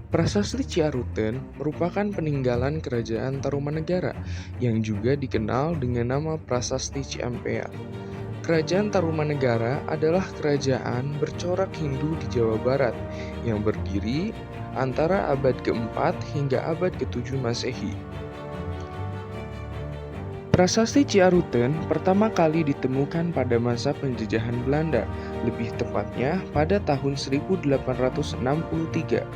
Prasasti Ciaruten merupakan peninggalan kerajaan Tarumanegara yang juga dikenal dengan nama Prasasti Ciampea. Kerajaan Tarumanegara adalah kerajaan bercorak Hindu di Jawa Barat yang berdiri antara abad ke-4 hingga abad ke-7 Masehi. Prasasti Ciaruten pertama kali ditemukan pada masa penjajahan Belanda, lebih tepatnya pada tahun 1863.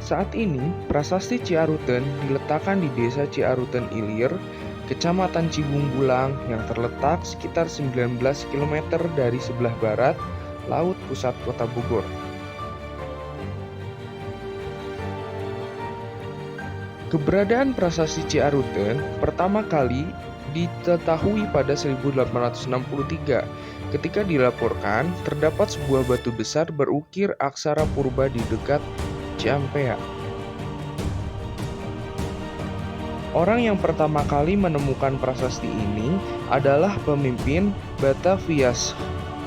Saat ini, Prasasti Ciaruten diletakkan di Desa Ciaruten Ilir, Kecamatan Cibung Bulang yang terletak sekitar 19 km dari sebelah barat laut pusat kota Bogor. Keberadaan Prasasti Ciaruten pertama kali diketahui pada 1863 ketika dilaporkan terdapat sebuah batu besar berukir aksara purba di dekat Ciampea. Orang yang pertama kali menemukan prasasti ini adalah pemimpin Batavias,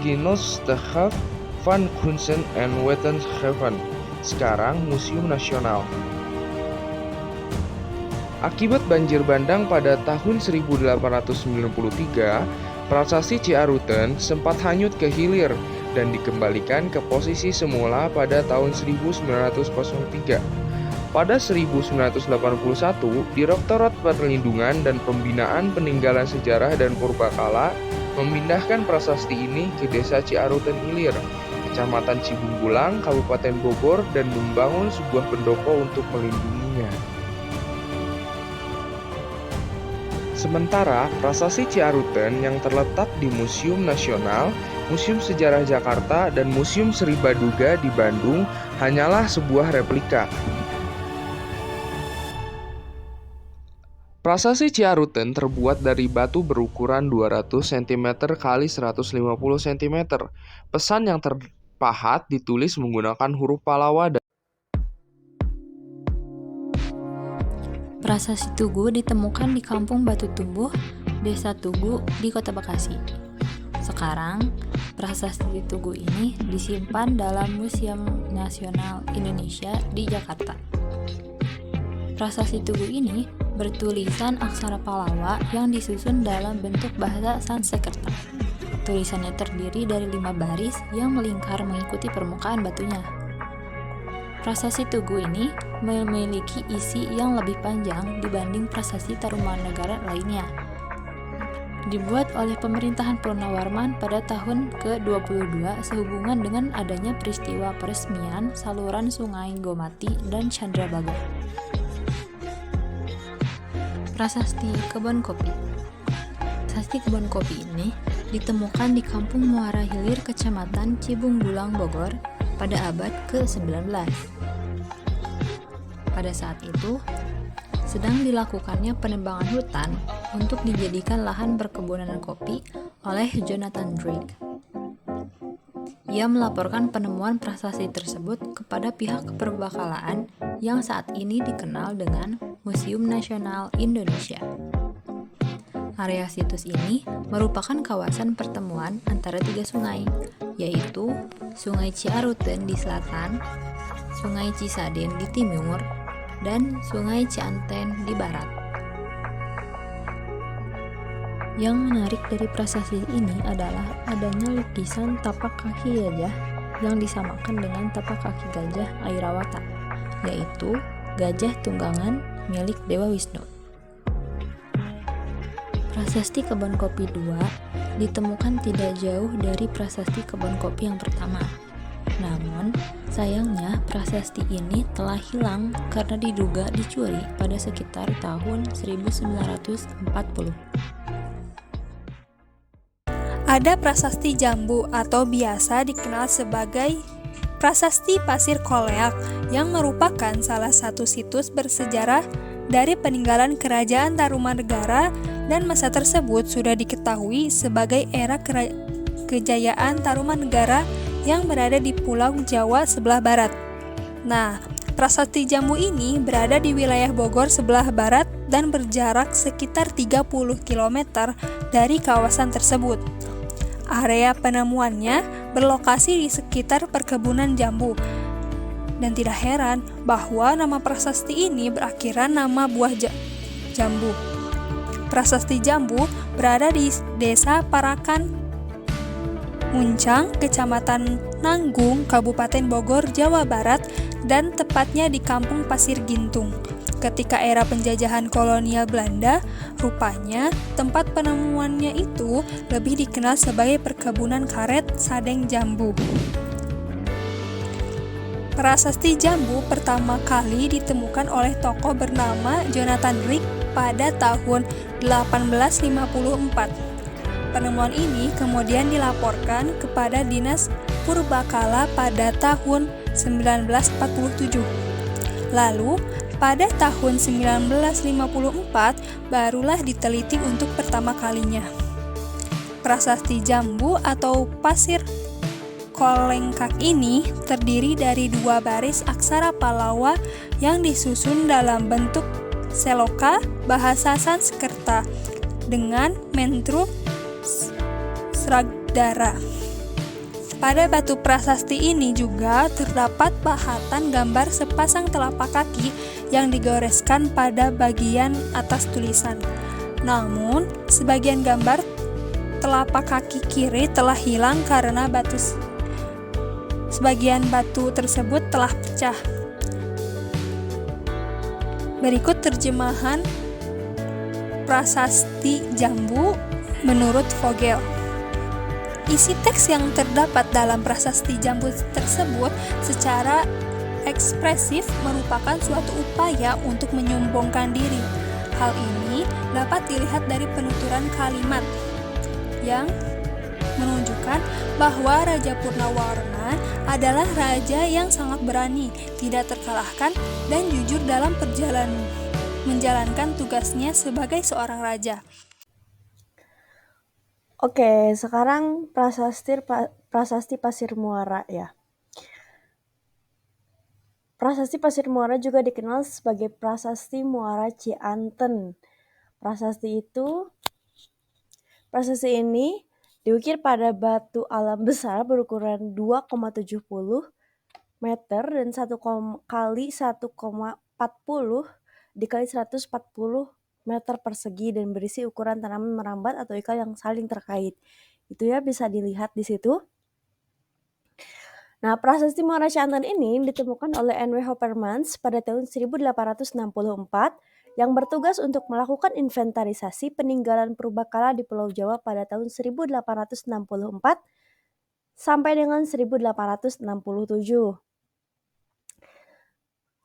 Genootschap van Kunsten en Wetenschappen, sekarang Museum Nasional. Akibat banjir bandang pada tahun 1893, Prasasti Ciaruten sempat hanyut ke hilir dan dikembalikan ke posisi semula pada tahun 1903. Pada 1981, Direktorat Perlindungan dan Pembinaan Peninggalan Sejarah dan Purbakala memindahkan prasasti ini ke Desa Ciaruten Ilir, Kecamatan Cibung Bulang, Kabupaten Bogor, dan membangun sebuah pendopo untuk melindunginya. Sementara Prasasti Ciaruten yang terletak di Museum Nasional, Museum Sejarah Jakarta, dan Museum Sri Baduga di Bandung hanyalah sebuah replika. Prasasti Ciaruten terbuat dari batu berukuran 200 cm x 150 cm. Pesan yang terpahat ditulis menggunakan huruf Pallawa dan Prasasti Tugu ditemukan di Kampung Batu Tumbuh, Desa Tugu di Kota Bekasi. Sekarang, prasasti Tugu ini disimpan dalam Museum Nasional Indonesia di Jakarta. Prasasti Tugu ini bertulisan aksara Pallawa yang disusun dalam bentuk bahasa Sanskerta. Tulisannya terdiri dari 5 baris yang melingkar mengikuti permukaan batunya. Prasasti Tugu ini memiliki isi yang lebih panjang dibanding prasasti Tarumanegara lainnya. Dibuat oleh pemerintahan Purnawarman pada tahun ke-22 sehubungan dengan adanya peristiwa peresmian saluran Sungai Gomati dan Candrabaga. Prasasti Kebon Kopi. Prasasti Kebon Kopi ini ditemukan di Kampung Muara Hilir, Kecamatan Cibung Bulang, Bogor pada abad ke-19. Pada saat itu, sedang dilakukannya penebangan hutan untuk dijadikan lahan perkebunan kopi oleh Jonathan Drake. Ia melaporkan penemuan prasasti tersebut kepada pihak keperbakalaan yang saat ini dikenal dengan Museum Nasional Indonesia. Area situs ini merupakan kawasan pertemuan antara 3 sungai, yaitu Sungai Ciaruten di selatan, Sungai Cisaden di timur, dan Sungai Cianten di barat. Yang menarik dari prasasti ini adalah adanya lukisan tapak kaki gajah yang disamakan dengan tapak kaki gajah Airawata, yaitu gajah tunggangan milik Dewa Wisnu. Prasasti Kebon Kopi 2 ditemukan tidak jauh dari prasasti Kebon Kopi yang pertama. Namun, sayangnya prasasti ini telah hilang karena diduga dicuri pada sekitar tahun 1940. Ada prasasti Jambu atau biasa dikenal sebagai Prasasti Pasir Koleak yang merupakan salah satu situs bersejarah dari peninggalan Kerajaan Tarumanegara, dan masa tersebut sudah diketahui sebagai era kejayaan Tarumanegara yang berada di Pulau Jawa sebelah barat. Nah, Prasasti Jambu ini berada di wilayah Bogor sebelah barat dan berjarak sekitar 30 km dari kawasan tersebut. Area penemuannya berlokasi di sekitar perkebunan jambu Dan tidak heran bahwa nama prasasti ini berakhiran nama buah jambu. Prasasti Jambu berada di Desa Parakan Muncang, Kecamatan Nanggung, Kabupaten Bogor, Jawa Barat, dan tepatnya di Kampung Pasir Gintung. Ketika era penjajahan kolonial Belanda, rupanya tempat penemuannya itu lebih dikenal sebagai perkebunan karet Sadeng Jambu. Prasasti Jambu pertama kali ditemukan oleh tokoh bernama Jonathan Drake pada tahun 1854. Penemuan ini kemudian dilaporkan kepada Dinas Purbakala pada tahun 1947. Lalu, pada tahun 1954 barulah diteliti untuk pertama kalinya. Prasasti Jambu atau Pasir Kolengkak ini terdiri dari 2 baris aksara Palawa yang disusun dalam bentuk seloka bahasa Sanskerta dengan mentru Sragdara. Pada batu prasasti ini juga terdapat pahatan gambar sepasang telapak kaki yang digoreskan pada bagian atas tulisan. Namun, sebagian gambar telapak kaki kiri telah hilang karena sebagian batu tersebut telah pecah. Berikut terjemahan Prasasti Jambu menurut Vogel. Isi teks yang terdapat dalam Prasasti Jambu tersebut secara ekspresif merupakan suatu upaya untuk menyombongkan diri. Hal ini dapat dilihat dari penuturan kalimat yang menunjukkan bahwa Raja Purnawarman adalah raja yang sangat berani, tidak terkalahkan, dan jujur dalam menjalankan tugasnya sebagai seorang raja. Oke, sekarang prasasti Pasir Muara ya. Prasasti Pasir Muara juga dikenal sebagai Prasasti Muara Cianten. Prasasti ini diukir pada batu alam besar berukuran 2,70 meter dan 1 kali 1,40 dikali 140 meter persegi dan berisi ukuran tanaman merambat atau ikan yang saling terkait. Itu ya, bisa dilihat di situ. Nah, Prasasti Muara Cianten ini ditemukan oleh N.W. Hoppermans pada tahun 1864 yang bertugas untuk melakukan inventarisasi peninggalan purbakala di Pulau Jawa pada tahun 1864 sampai dengan 1867.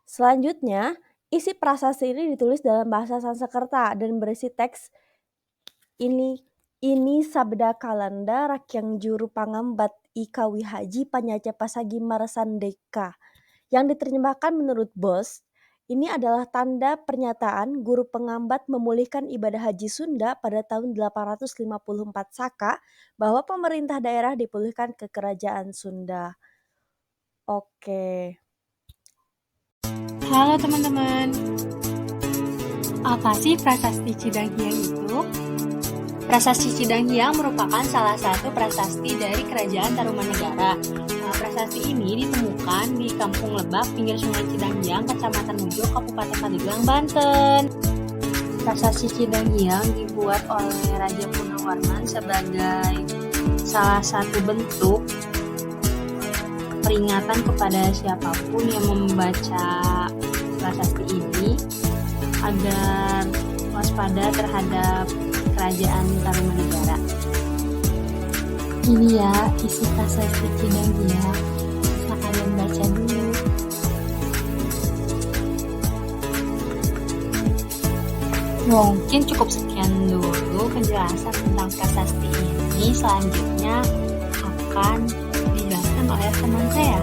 Selanjutnya, isi prasasti ini ditulis dalam bahasa Sanskerta dan berisi teks ini sabda kalanda rakyang juru pangambat ika wihaji panyaca pasagi marasandeka yang diterjemahkan menurut Bos. Ini adalah tanda pernyataan guru pengambat memulihkan ibadah haji Sunda pada tahun 854 Saka bahwa pemerintah daerah dipulihkan ke kerajaan Sunda. Oke. Halo teman-teman. Apa sih Prasasti Cidanghiang itu? Prasasti Cidanghiang merupakan salah satu prasasti dari Kerajaan Tarumanegara. Prasasti ini ditemukan di Kampung Lebak, pinggir Sungai Cidanghiang, Kecamatan Mujo, Kabupaten Pandeglang, Banten. Prasasti Cidanghiang dibuat oleh Raja Purnawarman sebagai salah satu bentuk peringatan kepada siapapun yang membaca prasasti ini agar waspada terhadap Kerajaan Tarumanegara. Ini ya isi prasasti Cidanghiang. Bisa kalian baca dulu. Mungkin cukup sekian dulu penjelasan tentang prasasti ini. Selanjutnya akan dijelaskan oleh teman saya.